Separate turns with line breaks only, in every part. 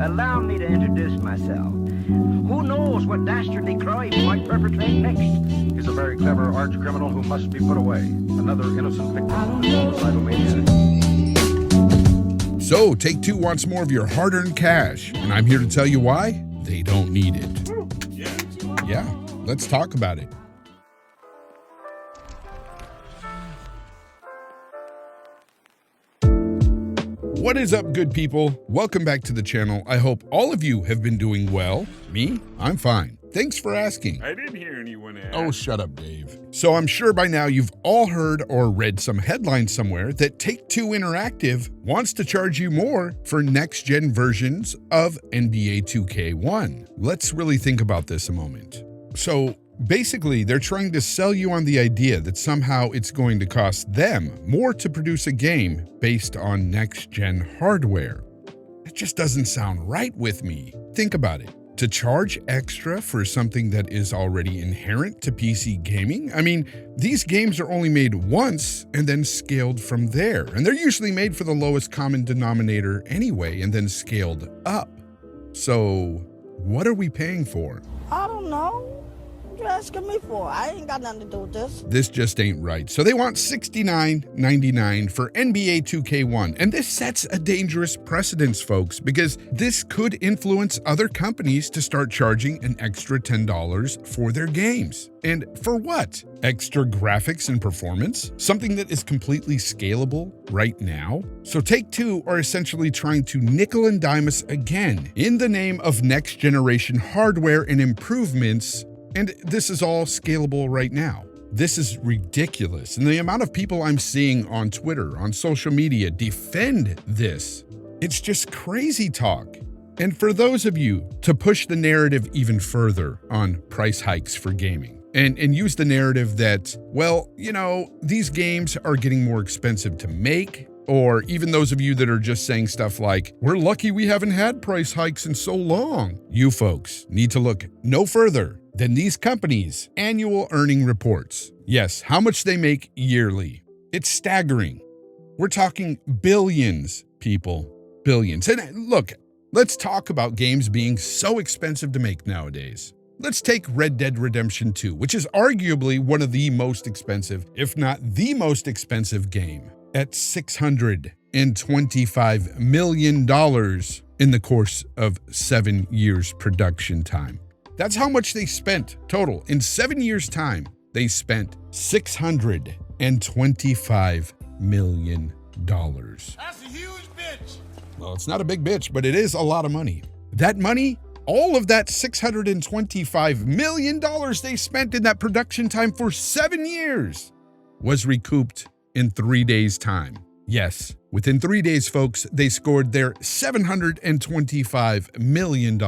Allow me to introduce myself. Who knows what dastardly crime he might perpetrate next?
He's a very clever arch criminal who must be put away. Another innocent victim of this suicidal maniac.
So, Take-Two wants more of your hard-earned cash, and I'm here to tell you why they don't need it. Yeah, let's talk about it. What is up, good people? Welcome back to the channel. I hope all of you have been doing well. Me? I'm fine. Thanks for asking.
I didn't hear anyone ask.
Oh, shut up, Dave. So I'm sure by now you've all heard or read some headline somewhere that Take-Two Interactive wants to charge you more for next-gen versions of NBA 2K1. Let's really think about this a moment. So basically, they're trying to sell you on the idea that somehow it's going to cost them more to produce a game based on next-gen hardware. It just doesn't sound right with me. Think about it. To charge extra for something that is already inherent to PC gaming? I mean, these games are only made once and then scaled from there. And they're usually made for the lowest common denominator anyway and then scaled up. So, what are we paying for?
I don't know. What you asking me for? I ain't got nothing to do with this.
This just ain't right. So they want $69.99 for NBA 2K1. And this sets a dangerous precedence, folks, because this could influence other companies to start charging an extra $10 for their games. And for what? Extra graphics and performance? Something that is completely scalable right now? So Take-Two are essentially trying to nickel and dime us again in the name of next generation hardware and improvements. And this is all scalable right now. This is ridiculous. And the amount of people I'm seeing on Twitter, on social media, defend this, it's just crazy talk. And for those of you to push the narrative even further on price hikes for gaming and use the narrative that, well, you know, these games are getting more expensive to make, or even those of you that are just saying stuff like, we're lucky we haven't had price hikes in so long. You folks need to look no further than these companies' annual earning reports. Yes, how much they make yearly. It's staggering. We're talking billions, people. Billions. And look, let's talk about games being so expensive to make nowadays. Let's take Red Dead Redemption 2, which is arguably one of the most expensive, if not the most expensive game, at $625 million in the course of 7 years production time. That's how much they spent total. In 7 years' time, they spent $625 million. That's
a huge bitch.
Well, it's not a big bitch, but it is a lot of money. That money, all of that $625 million they spent in that production time for 7 years, was recouped in 3 days' time. Yes, within 3 days, folks, they scored their $725 million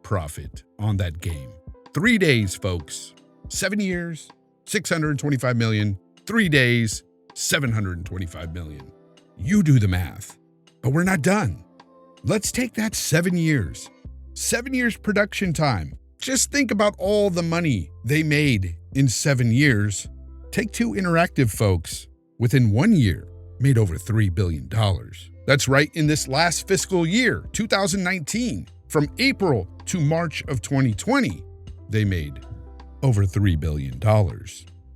profit on that game. 3 days, folks. 7 years, 625 million. 3 days, 725 million. You do the math. But we're not done. Let's take that 7 years. 7 years production time. Just think about all the money they made in 7 years. Take-Two Interactive, folks, within 1 year, made over $3 billion. That's right, in this last fiscal year, 2019, from April to March of 2020, they made over $3 billion.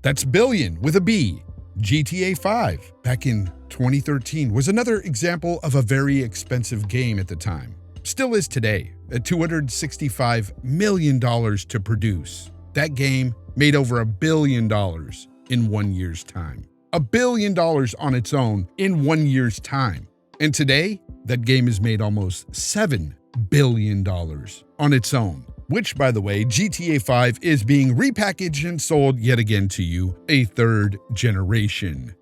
That's billion with a B. GTA 5 back in 2013 was another example of a very expensive game at the time. Still is today, at $265 million to produce. That game made over $1 billion in 1 year's time. $1 billion on its own in 1 year's time. And today, that game has made almost $7 billion on its own, which, by the way, GTA 5 is being repackaged and sold yet again to you, a third generation.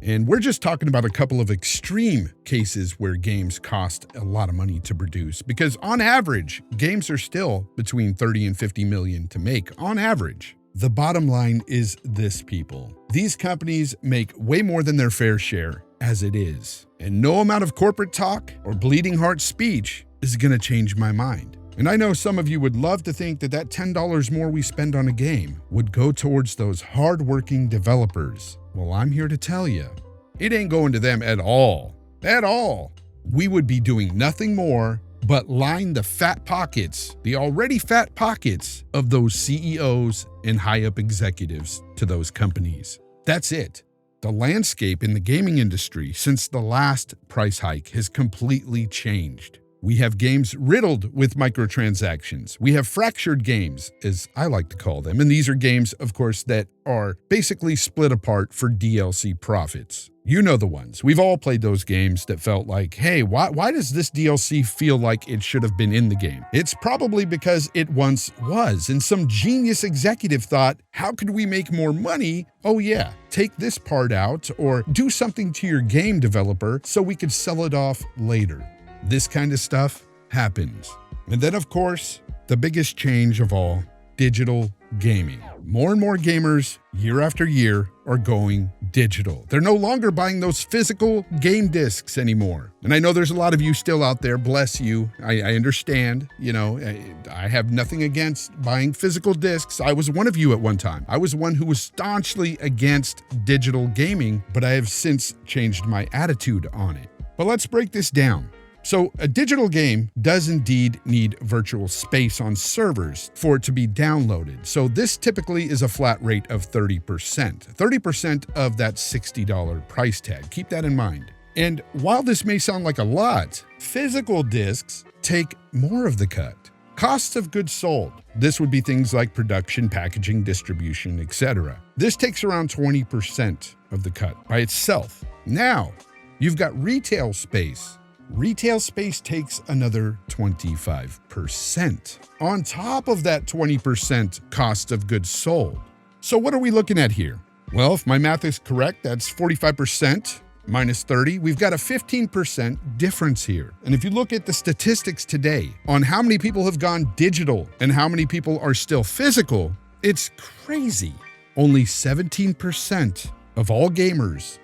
And we're just talking about a couple of extreme cases where games cost a lot of money to produce, because on average, games are still between 30 and 50 million to make, on average. The bottom line is this, people. These companies make way more than their fair share as it is. And no amount of corporate talk or bleeding heart speech is going to change my mind. And I know some of you would love to think that that $10 more we spend on a game would go towards those hardworking developers. Well, I'm here to tell you, it ain't going to them at all. At all. We would be doing nothing more but line the fat pockets, the already fat pockets of those CEOs and high-up executives to those companies. That's it. The landscape in the gaming industry since the last price hike has completely changed. We have games riddled with microtransactions. We have fractured games, as I like to call them. And these are games, of course, that are basically split apart for DLC profits. You know the ones. We've all played those games that felt like, hey, why does this DLC feel like it should have been in the game? It's probably because it once was, and some genius executive thought, how could we make more money? Oh yeah, take this part out or do something to your game developer so we could sell it off later. This kind of stuff happens. And then, of course, the biggest change of all, digital gaming. More and more gamers, year after year, are going digital. They're no longer buying those physical game discs anymore. And I know there's a lot of you still out there, bless you. I understand, I have nothing against buying physical discs. I was one of you at one time. I was one who was staunchly against digital gaming, but I have since changed my attitude on it. But let's break this down. So a digital game does indeed need virtual space on servers for it to be downloaded. So this typically is a flat rate of 30%. 30% of that $60 price tag. Keep that in mind. And while this may sound like a lot, physical discs take more of the cut. Costs of goods sold. This would be things like production, packaging, distribution, etc. This takes around 20% of the cut by itself. Now, you've got retail space. Retail space takes another 25% on top of that 20% cost of goods sold. So what are we looking at here? Well, if my math is correct, that's 45% minus 30. We've got a 15% difference here. And if you look at the statistics today on how many people have gone digital and how many people are still physical, it's crazy. Only 17% of all gamers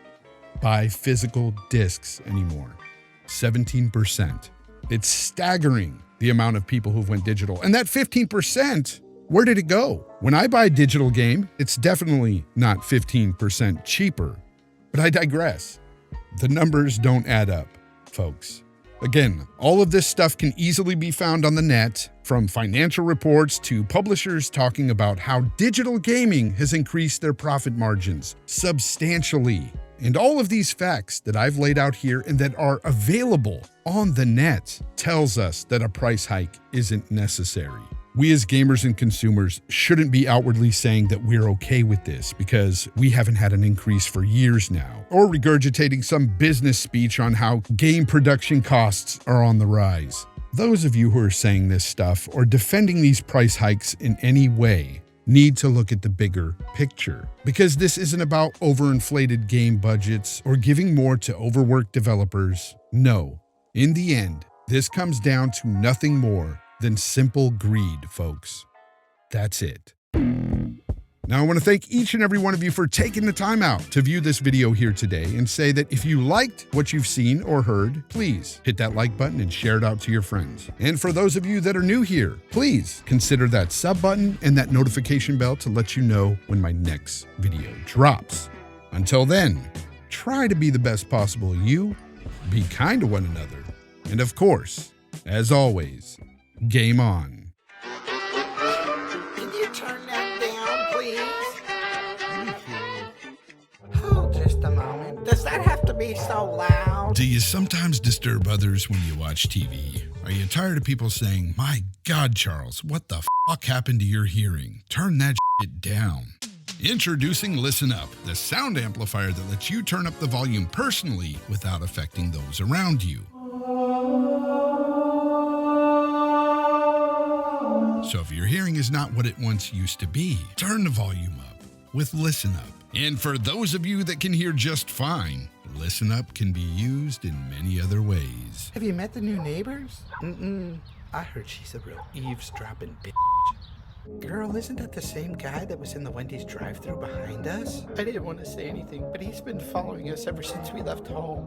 buy physical discs anymore. 17%. It's staggering the amount of people who've went digital. And that 15%, where did it go? When I buy a digital game, it's definitely not 15% cheaper. But I digress. The numbers don't add up, folks. Again, all of this stuff can easily be found on the net, from financial reports to publishers talking about how digital gaming has increased their profit margins substantially. And all of these facts that I've laid out here and that are available on the net tells us that a price hike isn't necessary. We as gamers and consumers shouldn't be outwardly saying that we're okay with this because we haven't had an increase for years now, or regurgitating some business speech on how game production costs are on the rise. Those of you who are saying this stuff or defending these price hikes in any way need to look at the bigger picture, because this isn't about overinflated game budgets or giving more to overworked developers. No, in the end, this comes down to nothing more than simple greed, folks. That's it. Now, I want to thank each and every one of you for taking the time out to view this video here today and say that if you liked what you've seen or heard, please hit that like button and share it out to your friends. And for those of you that are new here, please consider that sub button and that notification bell to let you know when my next video drops. Until then, try to be the best possible you, be kind to one another, and of course, as always, game on.
Can you turn that down, please? Hold just a moment. Does that have to be so loud?
Do you sometimes disturb others when you watch TV? Are you tired of people saying, "My God, Charles, what the fuck happened to your hearing? Turn that shit down." Introducing Listen Up, the sound amplifier that lets you turn up the volume personally without affecting those around you. So if your hearing is not what it once used to be, turn the volume up with Listen Up. And for those of you that can hear just fine, Listen Up can be used in many other ways.
Have you met the new neighbors? I heard she's a real eavesdropping bitch. Girl, isn't that the same guy that was in the Wendy's drive-thru behind us? I didn't want to say anything, but he's been following us ever since we left home.